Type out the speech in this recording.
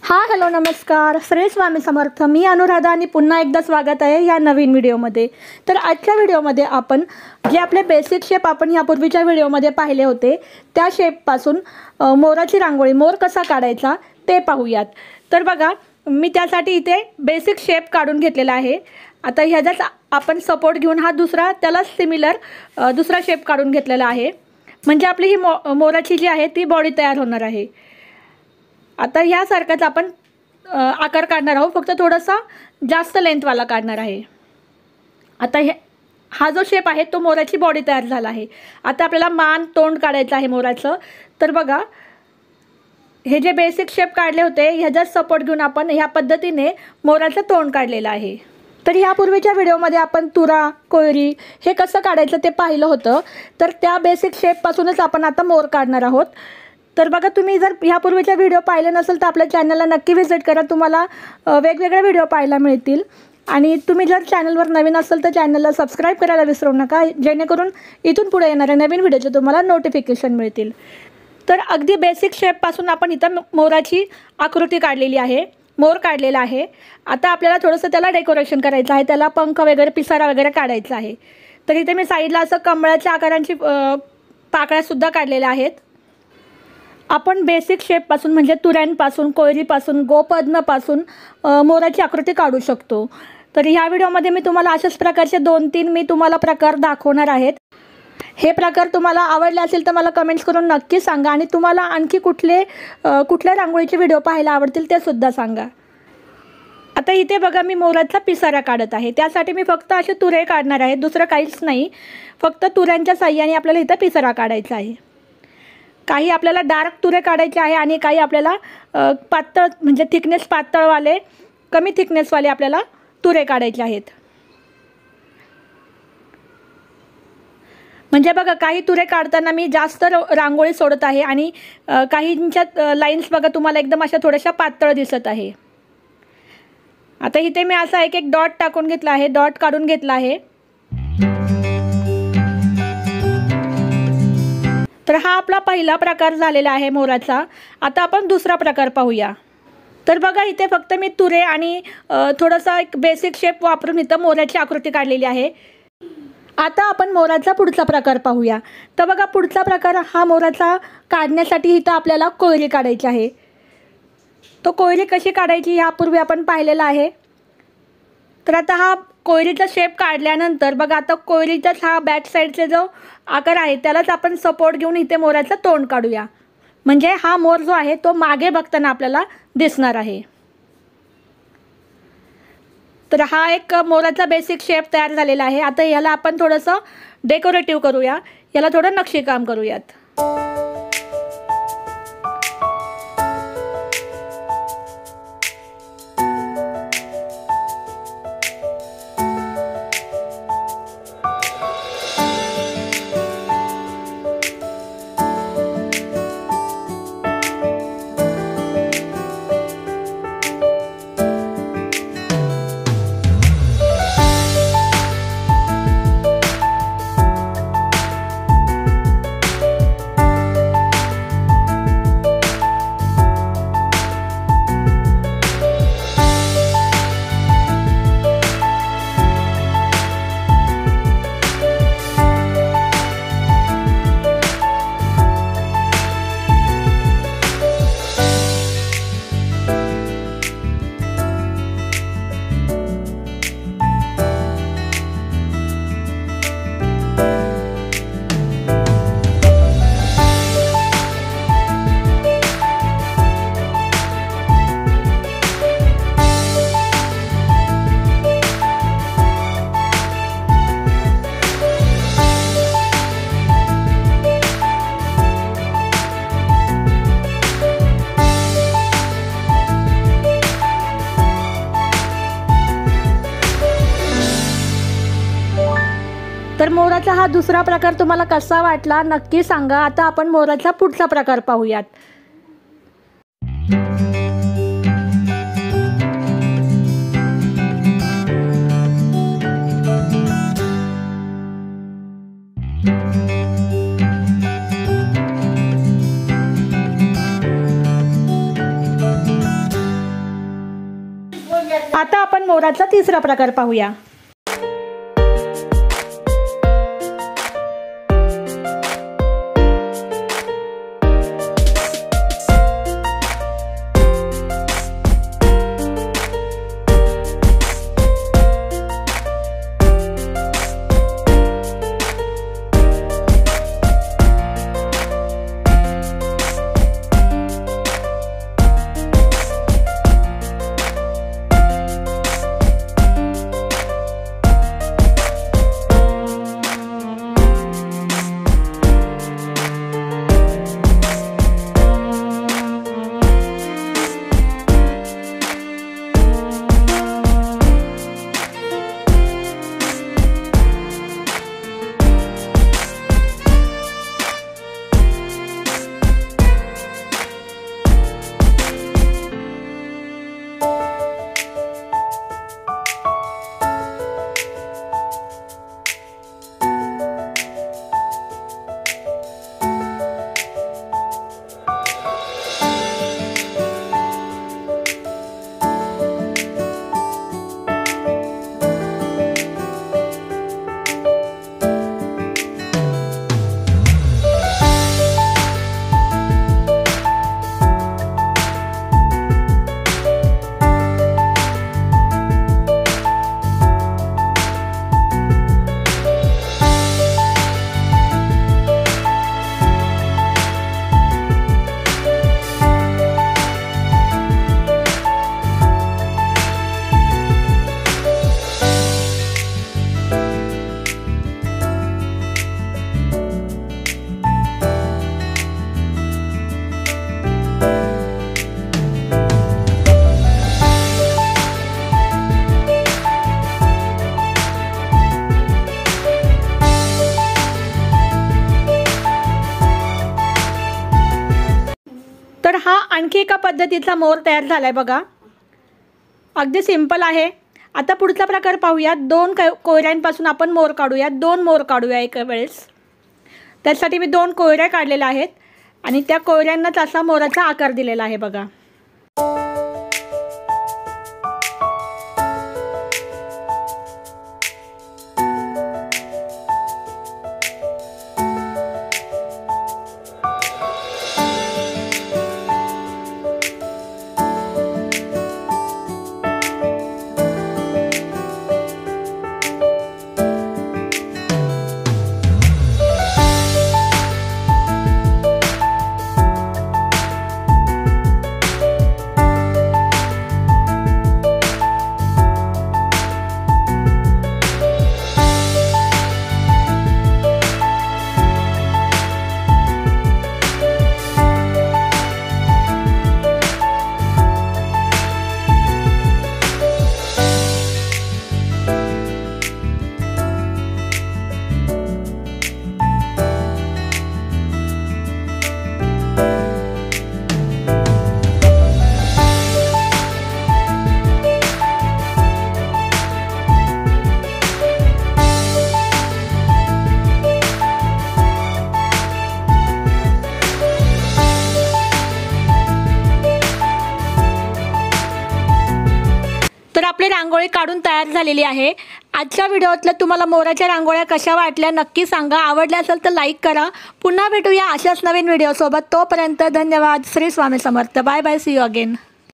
Hello नमस्कार, श्री स्वामी समर्थ. मी अनुराधा आणि पुन्हा एकदा स्वागत आहे या नवीन व्हिडिओमध्ये. तर आजच्या व्हिडिओमध्ये आपण जे आपले बेसिक शेप आपण यापूर्वीच्या व्हिडिओमध्ये पाहिले होते त्या शेपपासून मोराची रांगोळी, मोर कसा काढायचा ते पाहूयात. तर बघा, मी त्यासाठी इथे बेसिक शेप काढून घेतलेला आहे. आता ह्याचाच आपण सपोर्ट घेऊन हा दुसरा त्याला सिमिलर दुसरा शेप काढून घेतलेला आहे. म्हणजे आपली ही मोराची जी आहे ती बॉडी तयार होणार आहे. आता ह्यासारखाच आपण आकार काढणार आहोत, फक्त थोडासा जास्त लेंथवाला काढणार आहे. आता हा जो शेप आहे तो मोराची बॉडी तयार झाला आहे. आता आपल्याला मान तोंड काढायचं आहे मोराचं. तर बघा, हे जे बेसिक शेप काढले होते ह्याचा सपोर्ट घेऊन आपण ह्या पद्धतीने मोराचं तोंड काढलेलं आहे. तर यापूर्वीच्या व्हिडिओमध्ये आपण तुरा, कोयरी हे कसं काढायचं ते पाहिलं होतं. तर त्या बेसिक शेपपासूनच आपण आता मोर काढणार आहोत. तर बघा, तुम्ही जर ह्यापूर्वीचा व्हिडिओ पाहिले नसेल तर आपल्या चॅनलला नक्की व्हिजिट करा. तुम्हाला वेगवेगळे व्हिडिओ पाहायला मिळतील. आणि तुम्ही जर चॅनलवर नवीन असाल तर चॅनलला सबस्क्राईब करायला विसरू नका, जेणेकरून इथून पुढे येणाऱ्या नवीन व्हिडिओचे तुम्हाला नोटिफिकेशन मिळतील. तर अगदी बेसिक शेपपासून आपण इथं मोराची आकृती काढलेली आहे, मोर काढलेला आहे. आता आपल्याला थोडंसं त्याला डेकोरेशन करायचं आहे, त्याला पंख वगैरे, पिसारा वगैरे काढायचा आहे. तर इथे मी साईडला असं कमळाच्या आकारांची पाकळ्यासुद्धा काढलेल्या आहेत. आपण बेसिक शेपपासून म्हणजे तुऱ्यांपासून, कोयरीपासून, गोपद्मपासून मोराची आकृती काढू शकतो. तर ह्या व्हिडिओमध्ये मी तुम्हाला अशाच प्रकारचे 2-3 मी तुम्हाला प्रकार दाखवणार आहेत. हे प्रकार तुम्हाला आवडले असेल तर मला कमेंट्स करून नक्की सांगा. आणि तुम्हाला आणखी कुठल्या रांगोळीचे व्हिडिओ पाहायला आवडतील ते सुद्धा सांगा. आता इथे बघा, मी मोराचा पिसारा काढत आहे. त्यासाठी मी फक्त असे तुरे काढणार आहे, दुसरं काहीच नाही. फक्त तुऱ्यांच्या साह्याने आपल्याला इथं पिसारा काढायचा आहे. काही आपल्याला डार्क तुरे काढायचे आहे आणि काही आपल्याला पातळ म्हणजे थिकनेस पातळवाले, कमी थिकनेसवाले आपल्याला तुरे काढायचे आहेत. म्हणजे बघा, काही तुरे काढताना मी जास्त रांगोळी सोडत आहे आणि काहींच्या लाईन्स बघा तुम्हाला एकदम अशा थोड्याशा पातळ दिसत आहे. आता इथे मी असा एक डॉट टाकून घेतला आहे, डॉट काढून घेतला आहे. तर हा आपला पहिला प्रकार झालेला आहे मोराचा. आता आपण दुसरा प्रकार पाहूया. तर बघा, इथे फक्त मी तुरे आणि थोडासा एक बेसिक शेप वापरून इथं मोराची आकृती काढलेली आहे. आता आपण मोराचा पुढचा प्रकार पाहूया. तर बघा, पुढचा प्रकार हा मोराचा काढण्यासाठी इथं आपल्याला कोयरी काढायची आहे. तो कोयरी कशी काढायची यापूर्वी आपण पाहिलेला आहे. तर आता हा कोयरीचा शेप काढल्यानंतर बघा, आता कोयरीचाच हा बॅक साईडचा जो आकार आहे त्यालाच आपण सपोर्ट घेऊन इथे मोराचं तोंड काढूया. म्हणजे हा मोर जो आहे तो मागे बघताना आपल्याला दिसणार आहे. तर हा एक मोराचा बेसिक शेप तयार झालेला आहे. आता याला आपण थोडंसं डेकोरेटिव्ह करूया, याला थोडं नक्षीकाम करूयात. तर मोराचा हा दुसरा प्रकार तुम्हाला कसा वाटला नक्की सांगा. आता आपण मोराचा पुढचा प्रकार पाहूयात. आता आपण मोराचा तिसरा प्रकार पाहूया। तर हा आणखी एका पद्धतीचा मोर तयार झालाय बघा, अगदी सिंपल आहे। आता पुढचा प्रकार पाहूया। 2 कोयऱ्यांपासून आपण मोर काढूया, 2 मोर काढूया एका वेळेस। त्यासाठी मी 2 कोयऱ्या काढलेल्या आहेत आणि त्या कोयऱ्यांनाच असा मोराचा आकार दिलेला आहे बघा। आपली रांगोळी काढून तयार झालेली आहे। आजच्या व्हिडिओतल्या तुम्हाला मोराच्या रांगोळ्या कशा वाटल्या नक्की सांगा। आवडल्या असेल तर लाईक करा। पुन्हा भेटूया अशाच नवीन व्हिडिओ सोबत। तोपर्यंत धन्यवाद। Shri Swami Samarth. Bye bye, see you again.